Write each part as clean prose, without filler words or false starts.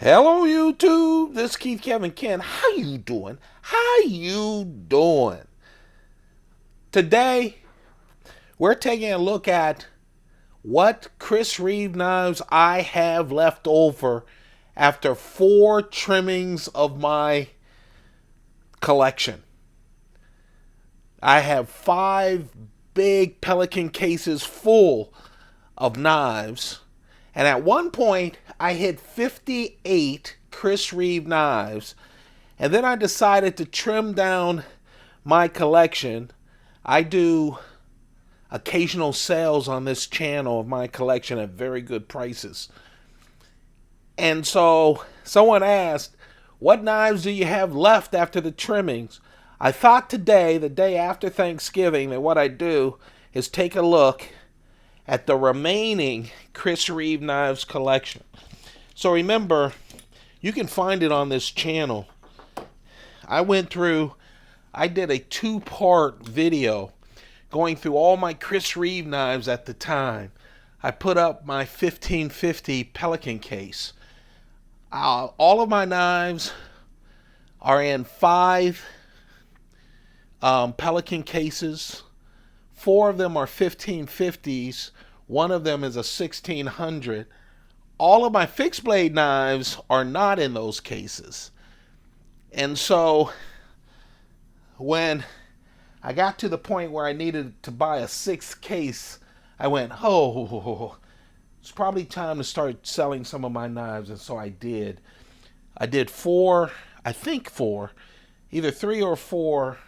Hello YouTube, this is Keith Kevin Ken. How you doing? How you doing? Today, we're taking a look at what Chris Reeve knives I have left over after 4 trimmings of my collection. I have 5 big Pelican cases full of knives. And at one point, I hit 58 Chris Reeve knives. And then I decided to trim down my collection. I do occasional sales on this channel of my collection at very good prices. And so someone asked, what knives do you have left after the trimmings? I thought today, the day after Thanksgiving, that what I do is take a look at the remaining Chris Reeve knives collection. So remember, you can find it on this channel. I did a 2-part video going through all my Chris Reeve knives at the time. I put up my 1550 Pelican case. All of my knives are in 5 Pelican cases. 4 of them are 1550s. One of them is a 1600. All of my fixed blade knives are not in those cases. And so when I got to the point where I needed to buy a 6th case, I went, oh, it's probably time to start selling some of my knives. And so I did. I did 4, I think 4, either 3 or 4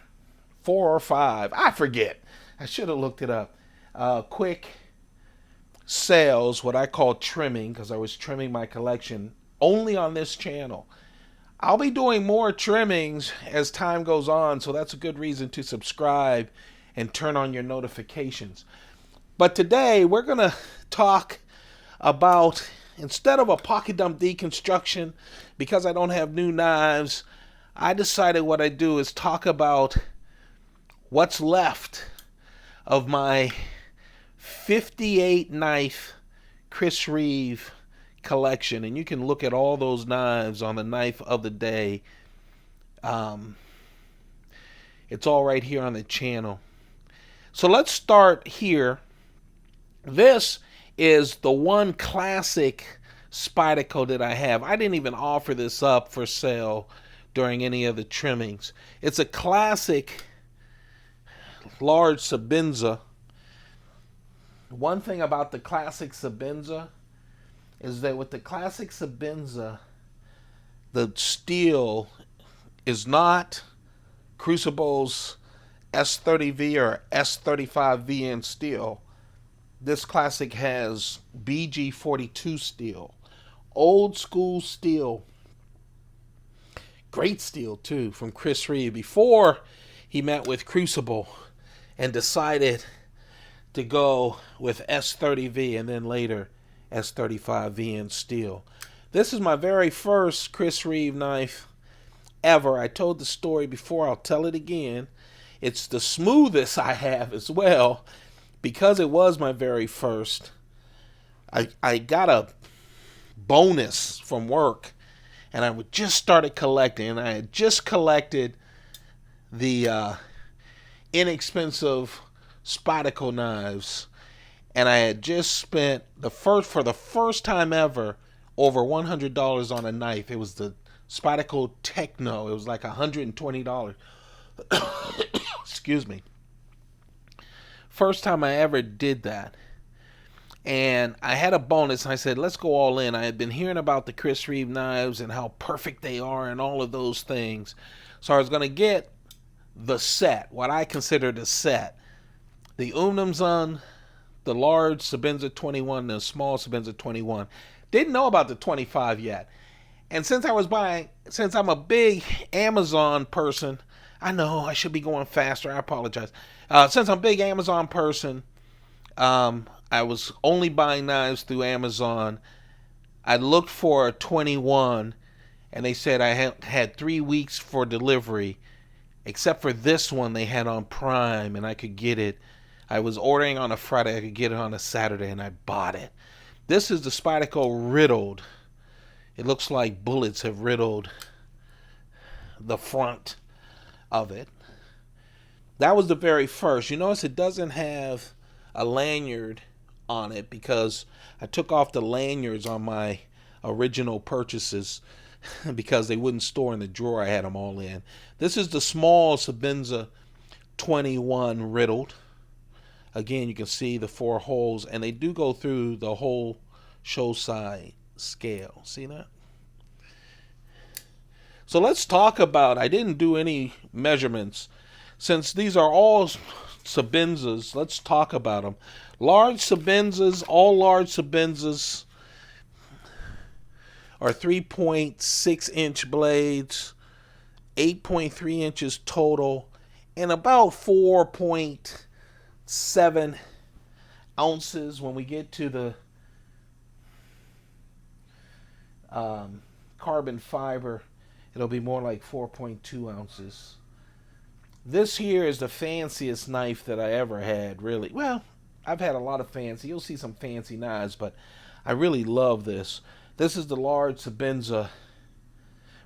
or 5. I forget. I should have looked it up. Quick sales, what I call trimming, because I was trimming my collection only on this channel. I'll be doing more trimmings as time goes on, so that's a good reason to subscribe and turn on your notifications. But today we're going to talk about, instead of a pocket dump deconstruction, because I don't have new knives, I decided what I do is talk about what's left of my 58 knife Chris Reeve collection. And you can look at all those knives on the knife of the day. It's all right here on the channel. So let's start here. This is the one classic Spyderco that I have. I didn't even offer this up for sale during any of the trimmings. It's a classic large Sebenza. One thing about the classic Sebenza is that with the classic Sebenza, the steel is not Crucible's S30V or S35V in steel. This classic has BG42 steel. Old school steel. Great steel too from Chris Reeve before he met with Crucible and decided to go with S30V and then later S35V in steel. This is my very first Chris Reeve knife ever. I told the story before, I'll tell it again. It's the smoothest I have as well. Because it was my very first, I got a bonus from work and I just started collecting, and I had just collected the inexpensive Spyderco knives, and I had just spent for the first time ever over $100 on a knife. It was the Spyderco Techno. It was like $120. Excuse me. First time I ever did that. And I had a bonus, and I said, let's go all in. I had been hearing about the Chris Reeve knives and how perfect they are and all of those things. So I was going to get the set, what I consider the set. The Unumzon, the large Sebenza 21, the small Sebenza 21. Didn't know about the 25 yet. And since I'm a big Amazon person, I know I should be going faster. I apologize. Since I'm a big Amazon person, I was only buying knives through Amazon. I looked for a 21, and they said I had 3 weeks for delivery, except for this one they had on Prime, and I could get it. I was ordering on a Friday. I could get it on a Saturday, and I bought it. This is the Spyderco Riddled It looks like bullets have riddled the front of it. That was the very first. You notice it doesn't have a lanyard on it because I took off the lanyards on my original purchases because they wouldn't store in the drawer I had them all in. This is the small Sebenza 21 riddled. Again, you can see the 4 holes, and they do go through the whole show side scale. See that? So let's talk about, I didn't do any measurements. Since these are all Sebenzas, let's talk about them. Large Sebenzas, all large Sebenzas are 3.6 inch blades, 8.3 inches total, and about 4.7 ounces. When we get to the carbon fiber, it'll be more like 4.2 ounces. This here is the fanciest knife that I ever had, really. Well, I've had a lot of fancy. You'll see some fancy knives, but I really love this. This is the large Sebenza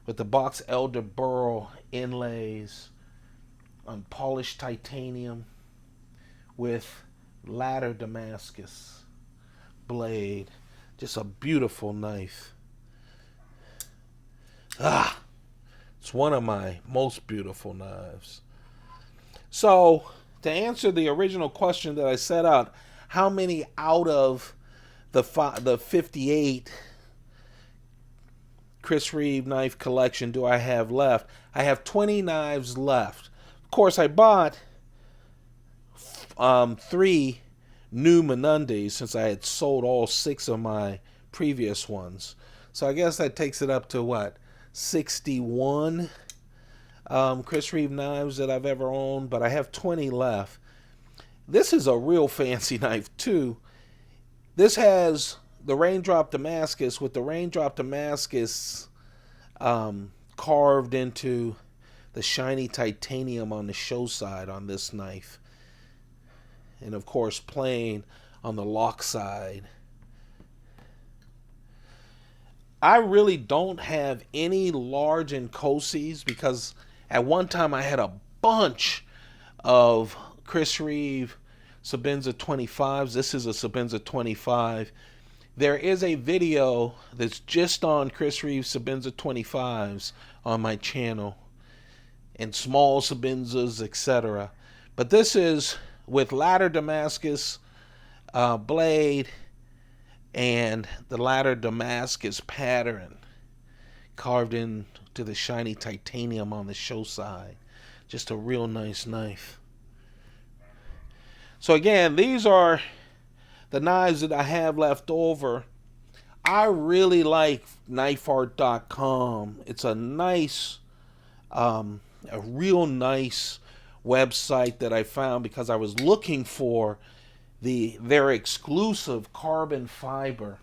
with the box elder burl inlays on polished titanium with ladder Damascus blade. Just a beautiful knife. It's one of my most beautiful knives. So, to answer the original question that I set out, how many out of the 58 Chris Reeve knife collection do I have left? I have 20 knives left. Of course, I bought 3 new Mnandis since I had sold all 6 of my previous ones. So I guess that takes it up to what? 61 Chris Reeve knives that I've ever owned, but I have 20 left. This is a real fancy knife too. This has the raindrop Damascus with the raindrop Damascus carved into the shiny titanium on the show side on this knife. And of course plain on the lock side. I really don't have any large Inkosis because at one time I had a bunch of Chris Reeve Sebenza 25s. This is a Sebenza 25. There is a video that's just on Chris Reeve Sebenza 25s on my channel, and small Sebenzas, etc. But this is with ladder Damascus blade and the ladder Damascus pattern carved into the shiny titanium on the show side. Just a real nice knife. So again, these are the knives that I have left over. I really like knifeart.com. It's a nice, a real nice website that I found because I was looking for their exclusive carbon fiber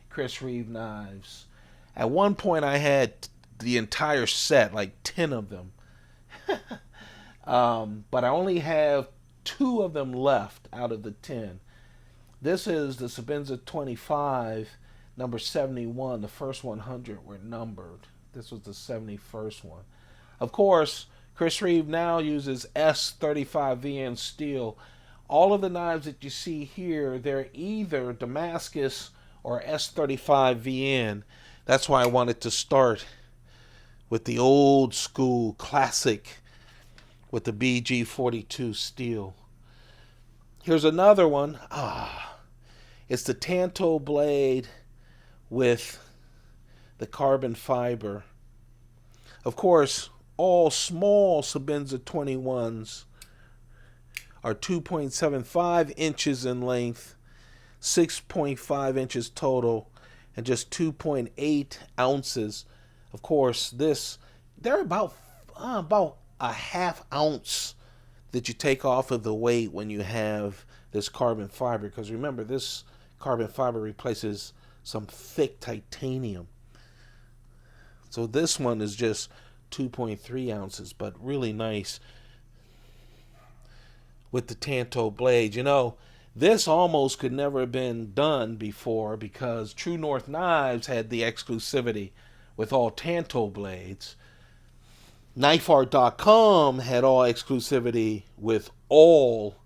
Chris Reeve knives. At one point I had the entire set, like 10 of them. But I only have 2 of them left out of the 10. This is the Sebenza 25, number 71. The first 100 were numbered. This was the 71st one. Of course, Chris Reeve now uses S35VN steel. All of the knives that you see here, they're either Damascus or S35VN. That's why I wanted to start with the old school classic with the BG42 steel. Here's another one. It's the Tanto blade with the carbon fiber. Of course, all small Sebenza 21s are 2.75 inches in length, 6.5 inches total, and just 2.8 ounces. Of course, they're about a half ounce that you take off of the weight when you have this carbon fiber, because remember, this carbon fiber replaces some thick titanium. So this one is just 2.3 ounces, but really nice with the Tanto blade. You know, This almost could never have been done before because True North Knives had the exclusivity with all Tanto blades. KnifeArt.com had all exclusivity with all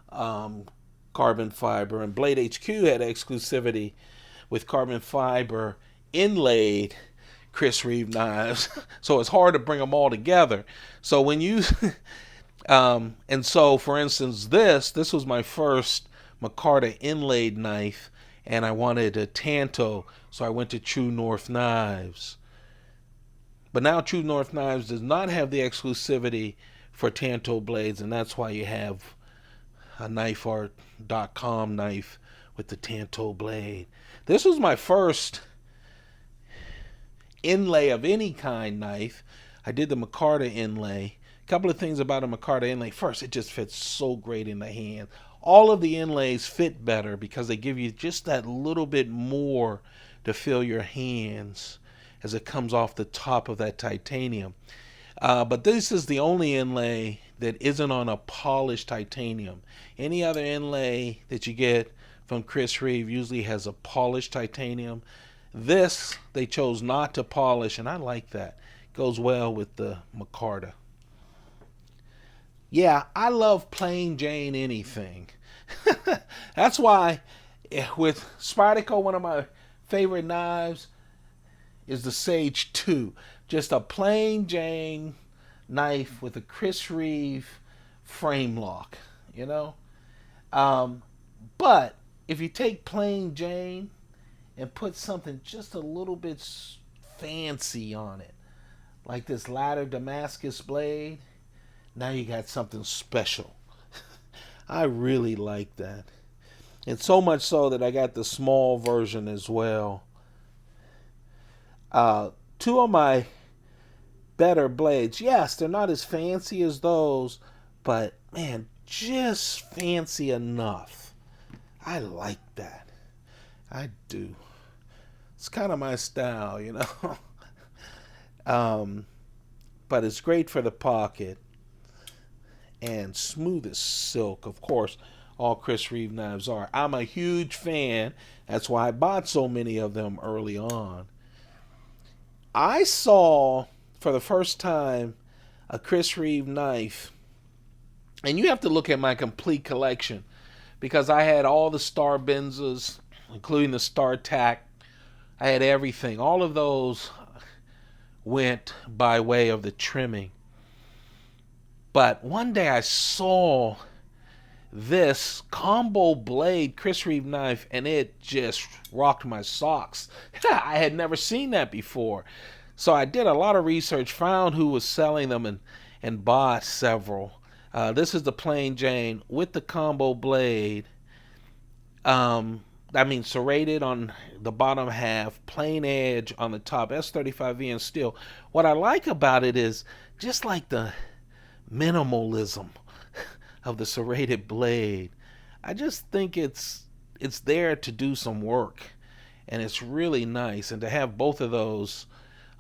um, carbon fiber, and Blade HQ had exclusivity with carbon fiber inlaid Chris Reeve knives. So it's hard to bring them all together. So when you and so for instance, this was my first Micarta inlaid knife, and I wanted a Tanto, so I went to True North Knives. But now True North Knives does not have the exclusivity for Tanto blades, and that's why you have a KnifeArt.com knife with the Tanto blade. This was my first inlay of any kind knife. I did the Micarta inlay. A couple of things about a Micarta inlay. First, it just fits so great in the hand. All of the inlays fit better because they give you just that little bit more to fill your hands as it comes off the top of that titanium. But this is the only inlay that isn't on a polished titanium. Any other inlay that you get from Chris Reeve usually has a polished titanium. This they chose not to polish, and I like that. It goes well with the Micarta. Yeah, I love plain Jane anything. That's why with Spyderco, one of my favorite knives is the Sage 2. Just a plain Jane knife with a Chris Reeve frame lock, you know? But if you take plain Jane and put something just a little bit fancy on it, like this ladder Damascus blade, now you got something special. I really like that. And so much so that I got the small version as well. Two of my better blades, yes, they're not as fancy as those, but man, just fancy enough. I like that. I do. It's kind of my style, you know. But it's great for the pocket and smooth as silk. Of course, all Chris Reeve knives are. I'm a huge fan. That's why I bought so many of them early on. I saw for the first time a Chris Reeve knife, and you have to look at my complete collection because I had all the Sebenzas, including the StarTac. I had everything. All of those went by way of the trimming. But one day I saw this combo blade Chris Reeve knife, and it just rocked my socks. I had never seen that before. So I did a lot of research, found who was selling them, and bought several. This is the plain Jane with the combo blade. Serrated on the bottom half, plain edge on the top, S35V in steel. What I like about it is just like the minimalism of the serrated blade. I just think it's there to do some work, and it's really nice. And to have both of those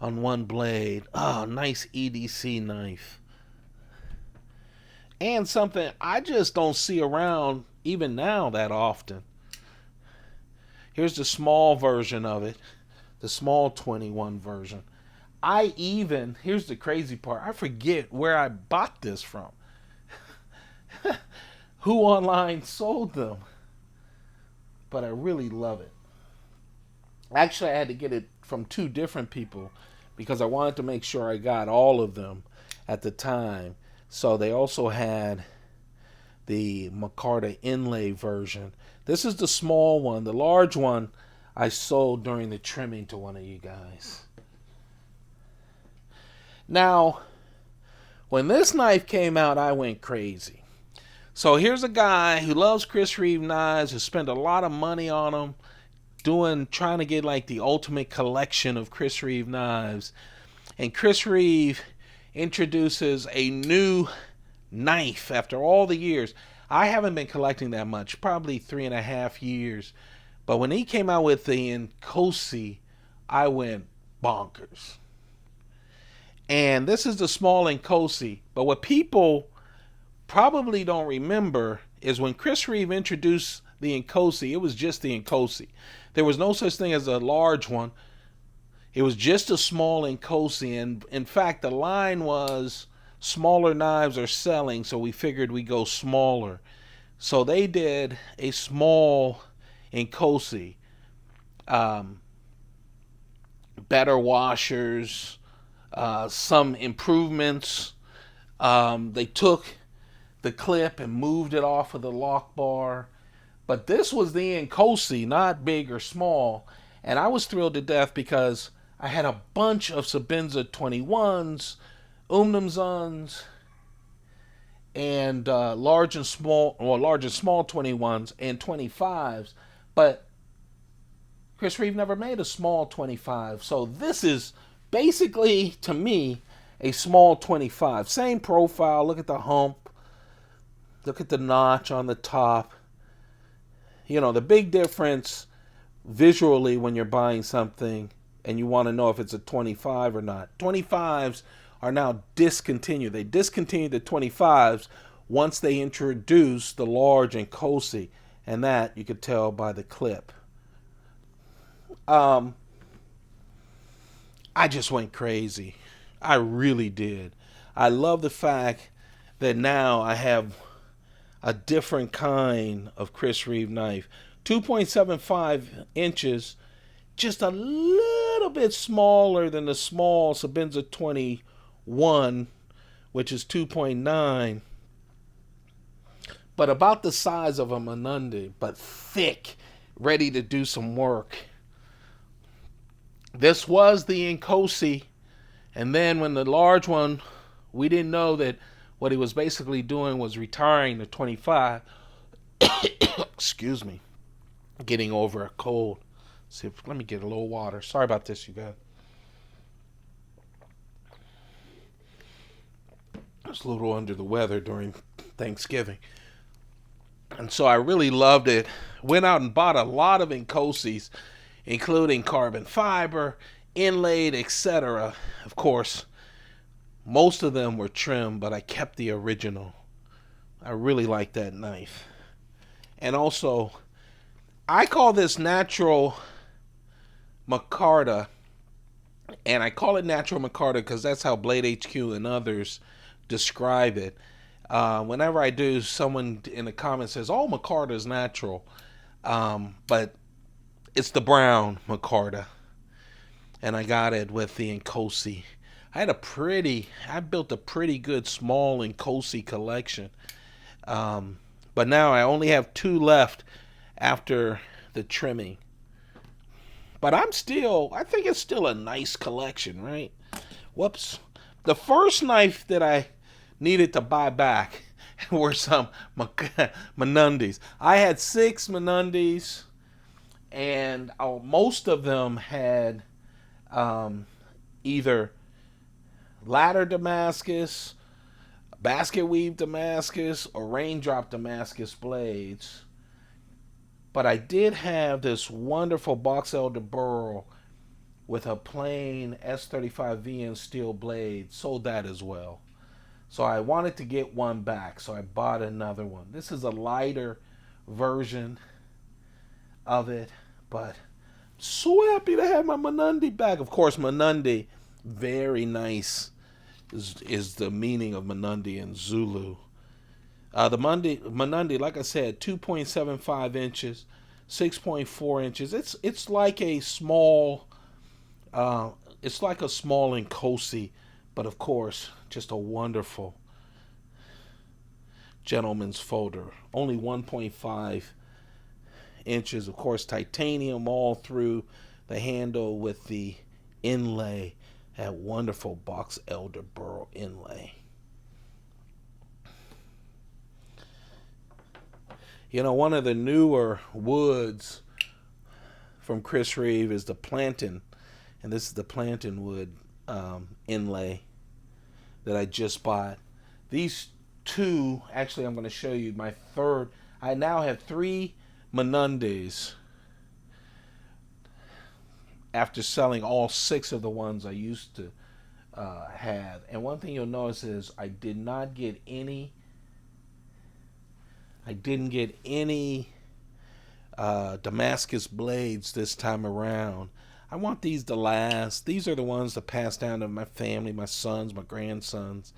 on one blade, nice EDC knife. And something I just don't see around even now that often. Here's the small version of it, the small 21 version. Here's the crazy part, I forget where I bought this from. Who online sold them. But I really love it. Actually, I had to get it from two different people because I wanted to make sure I got all of them at the time. So they also had the Micarta Inlay version. This is the small one. The large one I sold during the trimming to one of you guys. Now, when this knife came out, I went crazy. So here's a guy who loves Chris Reeve knives, who spent a lot of money on them, trying to get like the ultimate collection of Chris Reeve knives. And Chris Reeve introduces a new knife after all the years. I haven't been collecting that much, probably 3.5 years. But when he came out with the Inkosi, I went bonkers. And this is the small Inkosi. But what people probably don't remember is when Chris Reeve introduced the Inkosi, it was just the Inkosi. There was no such thing as a large one. It was just a small Inkosi, and in fact, the line was smaller knives are selling, so we figured we'd go smaller. So they did a small Inkosi, better washers, some improvements. They took the clip and moved it off of the lock bar. But this was the Inkosi, not big or small. And I was thrilled to death because I had a bunch of Sebenza 21s, Umnumzuns, and large and small 21s and 25s. But Chris Reeve never made a small 25. So this is basically, to me, a small 25. Same profile. Look at the hump. Look at the notch on the top. You know, the big difference visually when you're buying something and you want to know if it's a 25 or not. 25s are now discontinued. They discontinued the 25s once they introduced the large Inkosi, and that you could tell by the clip. I just went crazy. I really did. I love the fact that now I have a different kind of Chris Reeve knife. 2.75 inches, just a little bit smaller than the small Sebenza 21, which is 2.9, but about the size of a Mnandi, but thick, ready to do some work. This was the Inkosi, and then when the large one, we didn't know that what he was basically doing was retiring the 25. Excuse me. Getting over a cold. Let me get a little water. Sorry about this, you guys. I was a little under the weather during Thanksgiving. And so I really loved it. Went out and bought a lot of Inkosis, including carbon fiber, inlaid, etc. Of course, most of them were trimmed, but I kept the original. I really like that knife. And also, I call this natural Micarta, and I call it natural Micarta because that's how Blade HQ and others describe it. Whenever I do, someone in the comments says, "Oh, Micarta is natural," but it's the brown Micarta, and I got it with the Inkosi. I built a pretty good small Inkosi collection, but now I only have 2 left after the trimming. But I think it's still a nice collection, right? Whoops. The first knife that I needed to buy back were some Mnandis. I had 6 Mnandis, and most of them had either ladder Damascus, basket weave Damascus, or raindrop Damascus blades. But I did have this wonderful box elder burl with a plain S35VN steel blade. Sold that as well. So I wanted to get one back, so I bought another one. This is a lighter version of it, but so happy to have my Mnandi back. Of course, Mnandi, very nice, is the meaning of Mnandi in Zulu. The Mnandi, like I said, 2.75 inches, 6.4 inches. It's like a small, Inkosi, but of course, just a wonderful gentleman's folder. Only 1.5 inches, of course, titanium all through the handle with the inlay, that wonderful box elder burl inlay. You know, one of the newer woods from Chris Reeve is the plantain, and this is the plantain wood inlay that I just bought. These 2, actually, I'm going to show you my third. I now have 3 Mnandis after selling all 6 of the ones I used to have. And one thing you'll notice is I did not get any I didn't get any Damascus blades this time around. I want these to last. These are the ones to pass down to my family, my sons, my grandsons.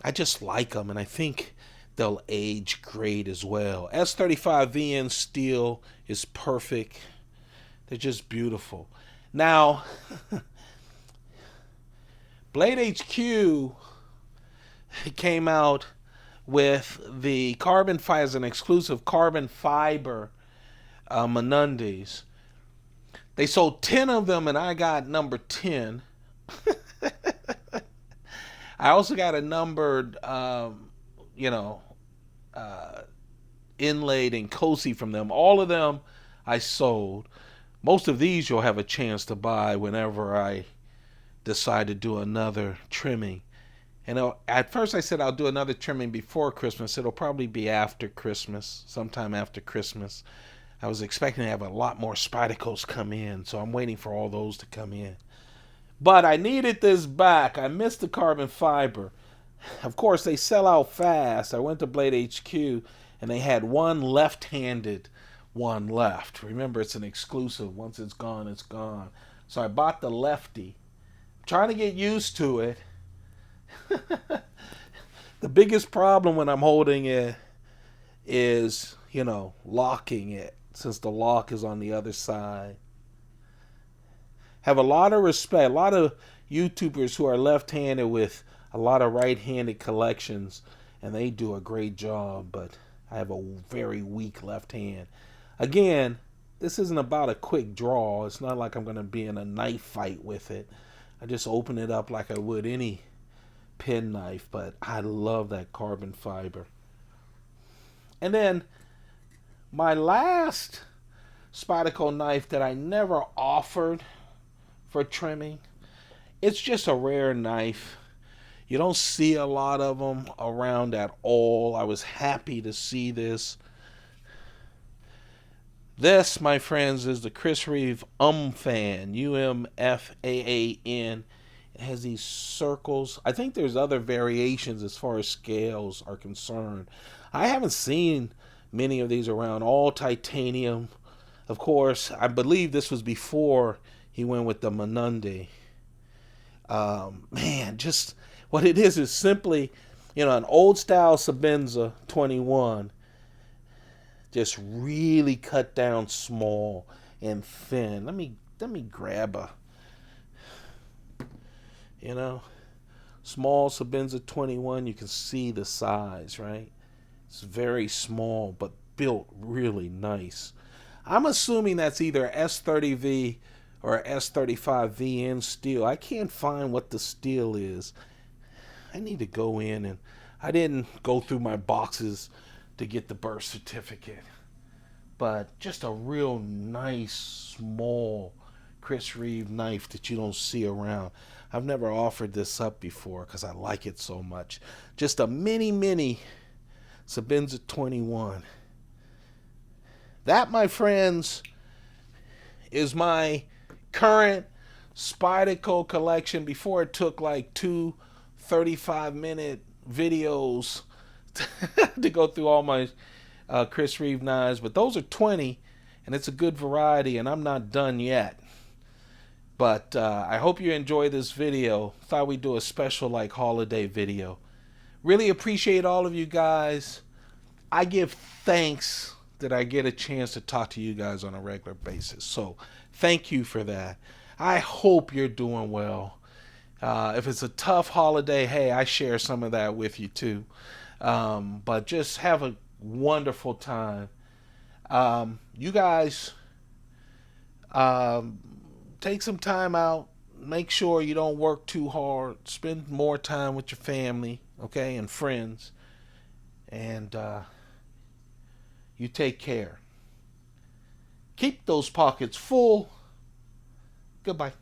I just like them, and I think they'll age great as well. S35VN steel is perfect. They're just beautiful. Now, Blade HQ came out with the carbon fiber as an exclusive carbon fiber Mnandis. They sold 10 of them, and I got number 10. I also got a numbered, inlaid Inkosi from them. All of them I sold. Most of these you'll have a chance to buy whenever I decide to do another trimming. And at first I said I'll do another trimming before Christmas. It'll probably be after Christmas, sometime after Christmas. I was expecting to have a lot more Spidicles come in, so I'm waiting for all those to come in. But I needed this back. I missed the carbon fiber. Of course, they sell out fast. I went to Blade HQ, and they had one left-handed one left. Remember, it's an exclusive. Once it's gone, it's gone. So I bought the lefty. I'm trying to get used to it. The biggest problem when I'm holding it is, locking it, since the lock is on the other side. Have a lot of respect. A lot of YouTubers who are left-handed with a lot of right-handed collections, and they do a great job, but I have a very weak left hand. Again, this isn't about a quick draw. It's not like I'm going to be in a knife fight with it. I just open it up like I would any pen knife, but I love that carbon fiber. And then my last Spyderco knife that I never offered for trimming, it's just a rare knife. You don't see a lot of them around at all. I was happy to see this. This, my friends, is the Chris Reeve Umfan, UMFAAN. It has these circles. I think there's other variations as far as scales are concerned. I haven't seen many of these around. All titanium. Of course, I believe this was before he went with the Mnandi. Man, just what it is simply, an old style Sebenza 21. Just really cut down small and thin. Let me grab a, small Sebenza 21. You can see the size, right? It's very small, but built really nice. I'm assuming that's either S30V or S35VN steel. I can't find what the steel is. I need to go in, and I didn't go through my boxes to get the birth certificate. But just a real nice, small Chris Reeve knife that you don't see around. I've never offered this up before because I like it so much. Just a mini Sebenza 21. That, my friends, is my current Spyderco collection before it took like 2 35-minute videos to go through all my Chris Reeve knives. But those are 20, and it's a good variety, and I'm not done yet. But I hope you enjoy this video. Thought we'd do a special holiday video. Really appreciate all of you guys. I give thanks that I get a chance to talk to you guys on a regular basis. So thank you for that. I hope you're doing well. If it's a tough holiday, hey, I share some of that with you too. But just have a wonderful time. You guys take some time out. Make sure you don't work too hard. Spend more time with your family, okay, and friends. And you take care. Keep those pockets full. Goodbye.